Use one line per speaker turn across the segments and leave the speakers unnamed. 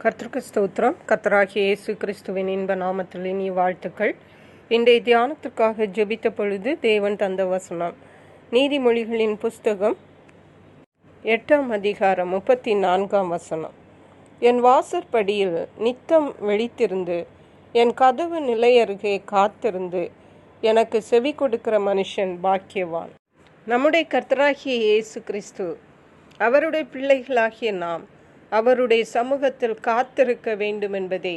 கர்த்தருக்கு ஸ்தோத்திரம். கர்த்தராகிய இயேசு கிறிஸ்துவின் இன்ப நாமத்தில் இனிய வாழ்த்துக்கள். இன்றைய தியானத்திற்காக ஜெபித்த பொழுது தேவன் தந்த வசனம் நீதிமொழிகளின் புஸ்தகம் 8ஆம் அதிகாரம் 34ஆம் வசனம். என் வாசற்படியில் நித்தம் விழித்திருந்து என் கதவு நிலையருகே காத்திருந்து எனக்கு செவி கொடுக்கிற மனுஷன் பாக்கியவான். நம்முடைய கர்த்தராகிய இயேசு கிறிஸ்து, அவருடைய பிள்ளைகளாகிய நாம் அவருடைய சமூகத்தில் காத்திருக்க வேண்டும் என்பதை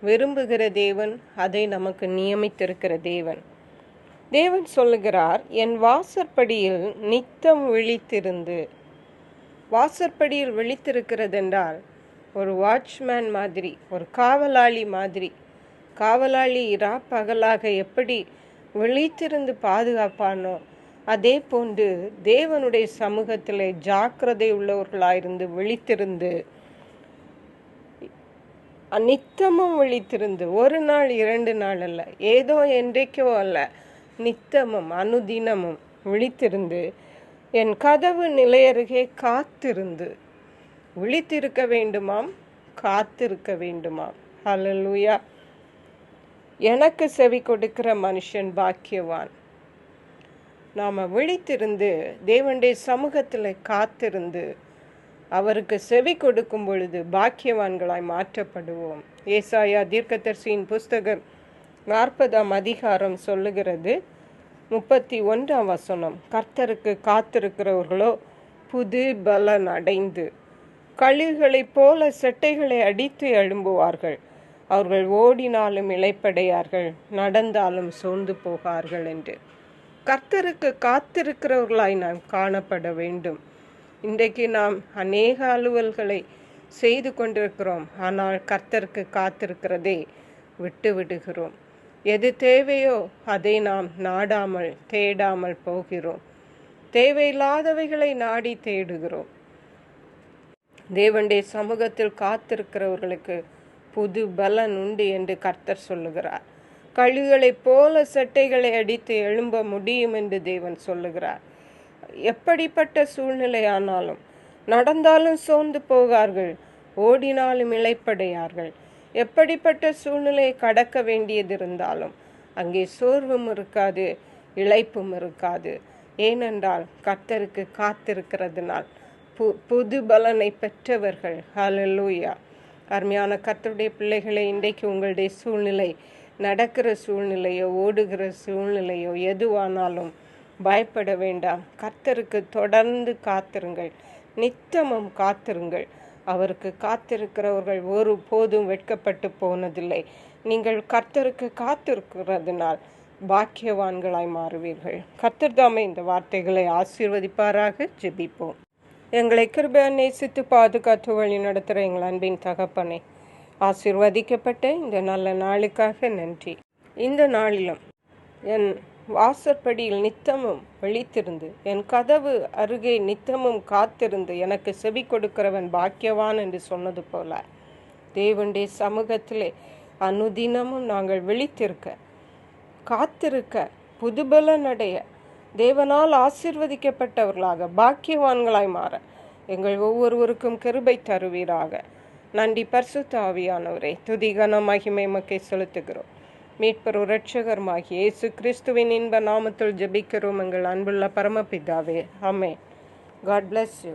விரும்புகிற தேவன், அதை நமக்கு நியமித்திருக்கிற தேவன். தேவன் சொல்லுகிறார், என் வாசற்படியில் நித்தம் விழித்திருந்து. வாசற்படியில் விழித்திருக்கிறது என்றால் ஒரு வாட்ச்மேன் மாதிரி, ஒரு காவலாளி மாதிரி. காவலாளி இரா பகலாக எப்படி விழித்திருந்து பாதுகாப்பானோ, அதே போன்று தேவனுடைய சமூகத்தில் ஜாக்கிரதை உள்ளவர்களாயிருந்து விழித்திருந்து, நித்தமும் விழித்திருந்து, ஒரு நாள் 2 நாள் அல்ல, ஏதோ என்றைக்கோ அல்ல, நித்தமும் அனுதினமும் விழித்திருந்து என் கதவு நிலையருகே காத்திருந்து. விழித்திருக்க வேண்டுமாம், காத்திருக்க வேண்டுமாம். ஹல்லேலூயா. எனக்கு செவி கொடுக்கிற மனுஷன் பாக்கியவான். நாம் விழித்திருந்து தேவனுடைய சமூகத்தில் காத்திருந்து அவருக்கு செவி கொடுக்கும் பொழுது பாக்கியவான்களாய் மாற்றப்படுவோம். ஏசாயா தீர்க்கதரிசியின் புஸ்தகம் 40ஆம் அதிகாரம் சொல்லுகிறது, 31ஆம் வசனம். கர்த்தருக்கு காத்திருக்கிறவர்களோ புது பலன் அடைந்து கழுகுகளைப் போல செட்டைகளை அடித்து எழும்புவார்கள். அவர்கள் ஓடினாலும் இளைப்படையார்கள், நடந்தாலும் சோர்ந்து போகார்கள் என்று. கர்த்தருக்கு காத்திருக்கிறவர்களாய் நாம் காணப்பட வேண்டும். இன்றைக்கு நாம் அநேக அலுவல்களை செய்து கொண்டிருக்கிறோம், ஆனால் கர்த்தருக்கு காத்திருக்கிறதை விட்டு விடுகிறோம். எது தேவையோ அதை நாம் நாடாமல் தேடாமல் போகிறோம். தேவையில்லாதவைகளை நாடி தேடுகிறோம். தேவனுடைய சமூகத்தில் காத்திருக்கிறவர்களுக்கு புது பலன் உண்டு என்று கர்த்தர் சொல்லுகிறார். கழுகுகளைப் போல செட்டைகளை அடித்து எழும்ப முடியும் என்று தேவன் சொல்லுகிறார். எப்படிப்பட்ட சூழ்நிலையானாலும், நடந்தாலும் சோர்ந்து போகார்கள், ஓடினாலும் இளைப்படையார்கள். எப்படிப்பட்ட சூழ்நிலையை கடக்க வேண்டியது இருந்தாலும் அங்கே சோர்வும் இருக்காது, இளைப்பும் இருக்காது. ஏனென்றால் கர்த்தருக்கு காத்திருக்கிறதுனால் புது பலனை பெற்றவர்கள். ஹல்லேலூயா. அருமையான கர்த்தருடைய பிள்ளைகளை, இன்றைக்கு உங்களுடைய சூழ்நிலை, நடக்கிற சூழ்நிலையோ ஓடுகிற சூழ்நிலையோ எதுவானாலும் பயப்பட வேண்டாம். கர்த்தருக்கு தொடர்ந்து காத்திருங்கள், நித்தமும் காத்திருங்கள். அவருக்கு காத்திருக்கிறவர்கள் ஒரு போதும் வெட்கப்பட்டு போனதில்லை. நீங்கள் கர்த்தருக்கு காத்திருக்கிறதுனால் பாக்கியவான்களாய் மாறுவீர்கள். கர்த்தர் தாமே இந்த வார்த்தைகளை ஆசீர்வதிப்பாராக. ஜெபிப்போம். எங்களை கிருபையா நேசித்து பாதுகாத்து வழி நடத்துகிற எங்கள் அன்பின் தகப்பனே, ஆசீர்வதிக்கப்பட்ட இந்த நல்ல நாளுக்காக நன்றி. இந்த நாளிலும் என் வாசற்படியில் நித்தமும் விழித்திருந்து என் கதவு அருகே நித்தமும் காத்திருந்து எனக்கு செவி கொடுக்கிறவன் பாக்கியவான் என்று சொன்னது போல, தேவனுடைய சமூகத்திலே அனுதினமும் நாங்கள் விழித்திருக்க, காத்திருக்க, புதுபலன் அடைய, தேவனால் ஆசீர்வதிக்கப்பட்டவர்களாக பாக்கியவான்களாய் மாற எங்கள் ஒவ்வொருவருக்கும் கிருபை தருவீராக. நன்றி பரிசுத்த ஆவியானவரே. துதி கன மகிமை உமக்கே செலுத்துகிறோம். மீட்பர் இரட்சகருமாகிய இயேசு கிறிஸ்துவின் இன்ப நாமத்தில் ஜெபிக்கிறோம் எங்கள் அன்புள்ள பரமபிதாவே. ஆமென். God bless you.